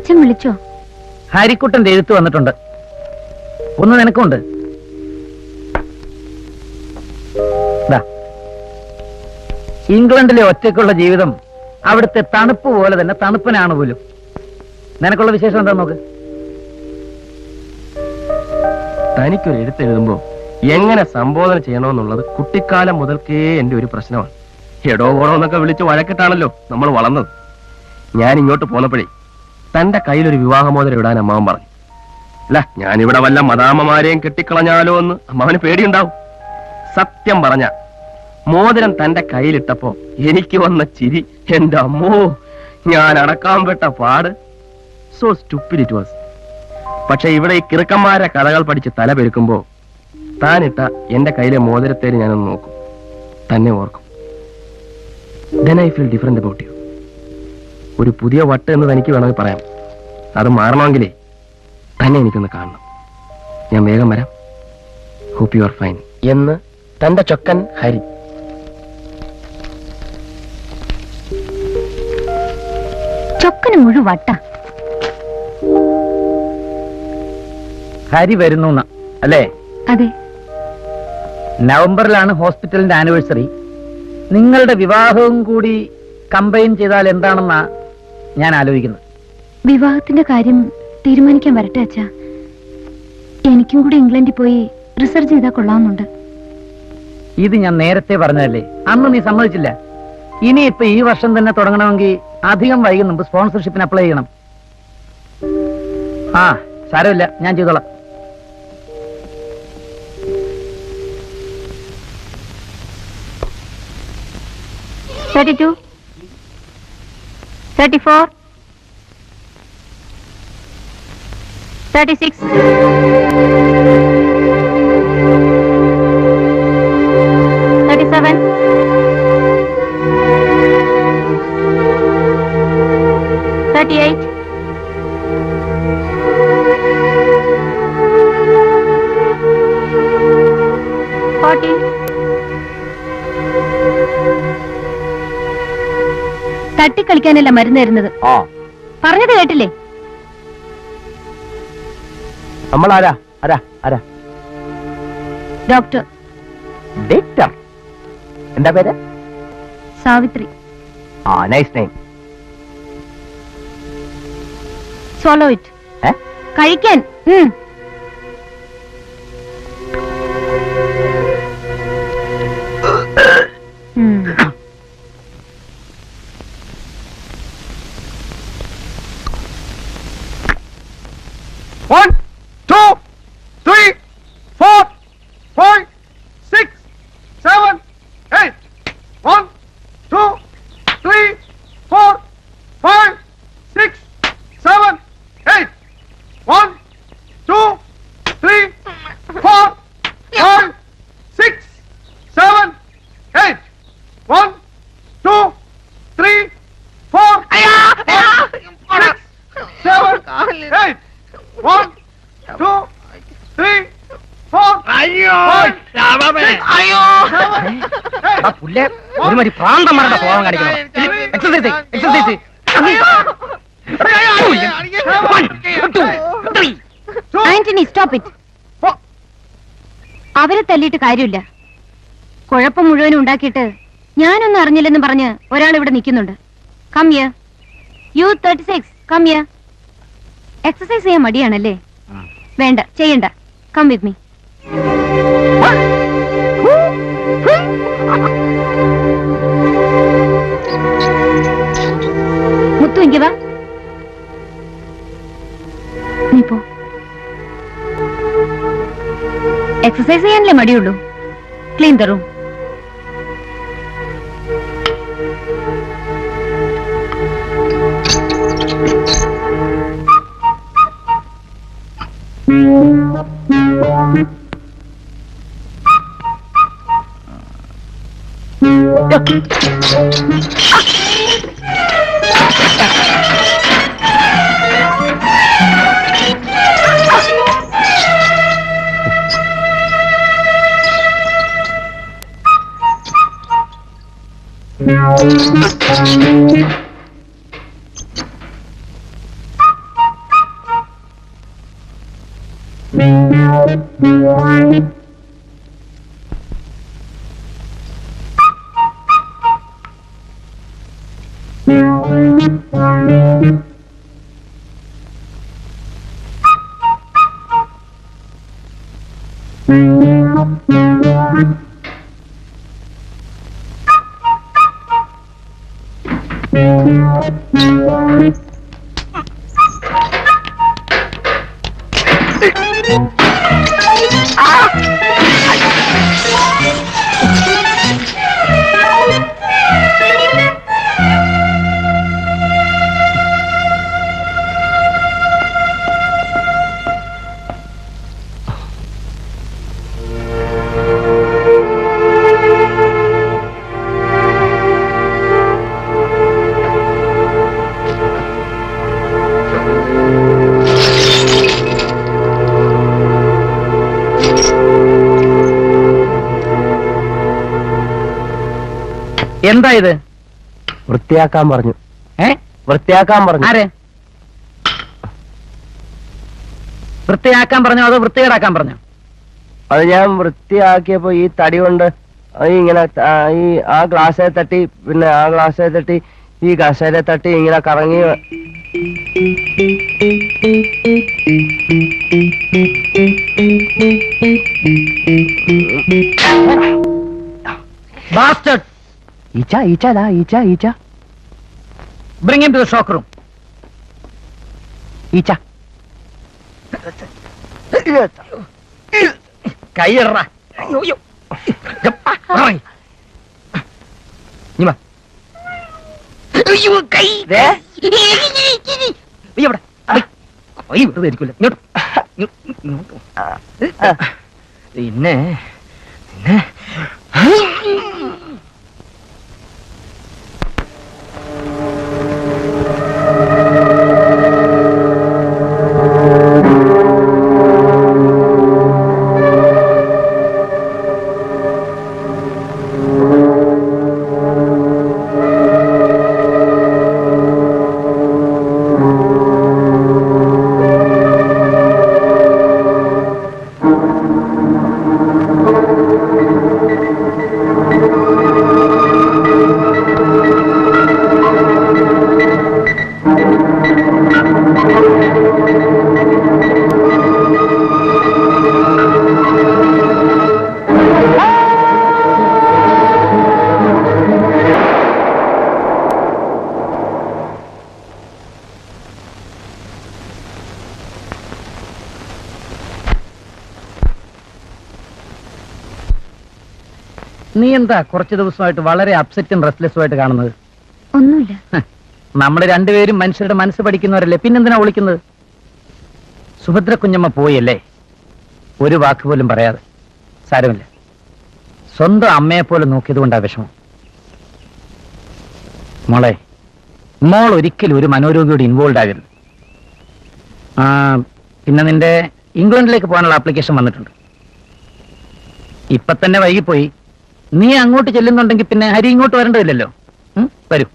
അച്ഛൻ വിളിച്ചോ? ഹരിക്കുട്ടന്റെ എഴുത്ത് വന്നിട്ടുണ്ട്. ഒന്ന് നിനക്കുണ്ട്. ഇംഗ്ലണ്ടിലെ ഒറ്റയ്ക്കുള്ള ജീവിതം അവിടുത്തെ തണുപ്പ് പോലെ തന്നെ തണുപ്പനാണ് പോലും. നിനക്കുള്ള വിശേഷം എന്താ നോക്ക്. തനിക്കൊരു എഴുത്തെഴുതുമ്പോ എങ്ങനെ സംബോധന ചെയ്യണമെന്നുള്ളത് കുട്ടിക്കാലം മുതൽക്കേ എന്റെ ഒരു പ്രശ്നമാണ്. എടോ ഓടോ എന്നൊക്കെ വിളിച്ച് വഴക്കിട്ടാണല്ലോ നമ്മൾ വളർന്നത്. ഞാൻ ഇങ്ങോട്ട് പോന്നപ്പോഴേ തന്റെ കയ്യിലൊരു വിവാഹമോതിരം ഇടാൻ അമ്മാവൻ പറഞ്ഞു. അല്ല, ഞാനിവിടെ വല്ല മദാമ്മമാരെയും കെട്ടിക്കളഞ്ഞാലോ എന്ന് അമ്മാവന് പേടിയുണ്ടാവും. സത്യം പറഞ്ഞ മോതിരം തന്റെ കയ്യിലിട്ടപ്പോ എനിക്ക് വന്ന ചിരി, എന്റെ അമ്മോ, ഞാൻ അടക്കാൻ പെട്ട പാട്. So stupid it was. പക്ഷെ ഇവിടെ ഈ കിറുക്കന്മാരെ കഥകൾ പഠിച്ച് തല പെരുക്കുമ്പോ താനിട്ട എന്റെ കയ്യിലെ മോതിരത്തേര് ഞാനൊന്ന് നോക്കും, തന്നെ ഓർക്കും. Then I feel different about you. ഒരു പുതിയ വട്ട് എന്ന് തനിക്ക് വേണമെങ്കിൽ പറയാം. അത് മാറണമെങ്കിലേ തന്നെ എനിക്കൊന്ന് കാണണം. ഞാൻ വേഗം വരാം. ഹോപ്പ് യു ആർ ഫൈൻ എന്ന് തന്റെ ചൊക്കൻ ഹരി. ചൊക്കന് മുഴു വട്ട. ഹരി വരുന്നു അല്ലേ? അതെ. നവംബറിലാണ് ഹോസ്പിറ്റലിന്റെ ആനിവേഴ്സറി. നിങ്ങളുടെ വിവാഹവും കൂടി കമ്പൈൻ ചെയ്താൽ എന്താണെന്നാ ഞാൻ ആലോചിക്കുന്നത്. വിവാഹത്തിന്റെ കാര്യം തീരുമാനിക്കാൻ വരട്ടെ അച്ഛാ. എനിക്കും കൂടി ഇംഗ്ലണ്ടിൽ പോയി റിസർച്ച് ചെയ്താൽ കൊള്ളാവുന്നുണ്ട്. ഇത് ഞാൻ നേരത്തെ പറഞ്ഞതല്ലേ, അന്ന് നീ സമ്മതിച്ചില്ല. ഇനിയിപ്പൊ ഈ വർഷം തന്നെ തുടങ്ങണമെങ്കിൽ അധികം വൈകും മുമ്പ് സ്പോൺസർഷിപ്പിന് അപ്ലൈ ചെയ്യണം. ആ സാരമില്ല, ഞാൻ ചെയ്തോളാം. 32 34 36 37 38 40 തട്ടിക്കളിക്കാനല്ല മരുന്ന് തരുന്നത്. പറഞ്ഞത് കേട്ടില്ലേ? നമ്മൾ ആരാ ആരാ ആരാ? ഡോക്ടർ. ഡോക്ടർ? എന്താ പേര്? Savitri. Nice name. Swallow it. കഴിക്കാൻ. One, two, three, four, five, six, seven, eight. 1, 2, 3, 4, 5, 6, 7, 8. 1, 2, 3, 4, 5, 6, 7, 8. 1, 2, 3, 4, 6, 7, 8. 1, 2, 3, 4. ഒരുമാതിരി പ്രാന്തന്മാരുടെ സ്വഭാവം കാണിക്കണം. Exercise exercise. Antony, stop it. അവരെ തല്ലിയിട്ട് കാര്യമില്ല. കുഴപ്പം മുഴുവനും ഉണ്ടാക്കിയിട്ട് ഞാനൊന്നും അറിഞ്ഞില്ലെന്ന് പറഞ്ഞ് ഒരാൾ ഇവിടെ നിൽക്കുന്നുണ്ട്. Come here. You 36, come here. Exercise ചെയ്യാൻ മടിയാണല്ലേ? വേണ്ട, ചെയ്യണ്ട. Come with me. മുത്തു, ഇങ്ങ വാ. നീ പോ. എക്സസൈസ് ചെയ്യാനല്ലേ മടിയുള്ളൂ? Clean the room. എന്താ ഇത്? വൃത്തിയാക്കാൻ പറഞ്ഞു. ഏ? വൃത്തിയാക്കാൻ പറഞ്ഞു. ആര് വൃത്തിയാക്കാൻ പറഞ്ഞോ അതോ വൃത്തികേടാക്കാൻ പറഞ്ഞോ? അത് ഞാൻ വൃത്തിയാക്കിയപ്പോ ഈ തടി കൊണ്ട് ഇങ്ങനെ ഈ ആ ഗ്ലാസ്സിലെ തട്ടി, പിന്നെ ആ ഗ്ലാസ്സിലെ തട്ടി, ഈ കസേരയെ തട്ടി ഇങ്ങനെ കറങ്ങി. Bastard! ഈച്ച ഈച്ച ദാ ഈച്ച ഈച്ച. Bring him to the shock room. ഈച്ച. കൈയിടറ. പിന്നെ നീ എന്താ കുറച്ച് ദിവസമായിട്ട് വളരെ അപ്സെറ്റും റെസ്റ്റ്ലെസ്സും ആയിട്ട് കാണുന്നത്? ഒന്നുമില്ല. നമ്മൾ രണ്ടുപേരും മനുഷ്യരുടെ മനസ്സ് പഠിക്കുന്നവരല്ലേ, പിന്നെന്തിനാ വിളിക്കുന്നത്? സുഭദ്ര കുഞ്ഞമ്മ പോയല്ലേ, ഒരു വാക്ക് പോലും പറയാതെ. സാരമില്ല, സ്വന്തം അമ്മയെ പോലെ നോക്കിയത് കൊണ്ടാ വിഷമം. മോളെ, മോൾ ഒരിക്കലും ഒരു മനോരോഗിയോട് ഇൻവോൾവ് ആകരുത്. പിന്നെ നിന്റെ ഇംഗ്ലണ്ടിലേക്ക് പോകാനുള്ള ആപ്ലിക്കേഷൻ വന്നിട്ടുണ്ട്. ഇപ്പൊ തന്നെ വൈകിപ്പോയി. നീ അങ്ങോട്ട് ചെല്ലുന്നുണ്ടെങ്കിൽ പിന്നെ ഹരി ഇങ്ങോട്ട് വരേണ്ടതില്ലല്ലോ. വരൂ.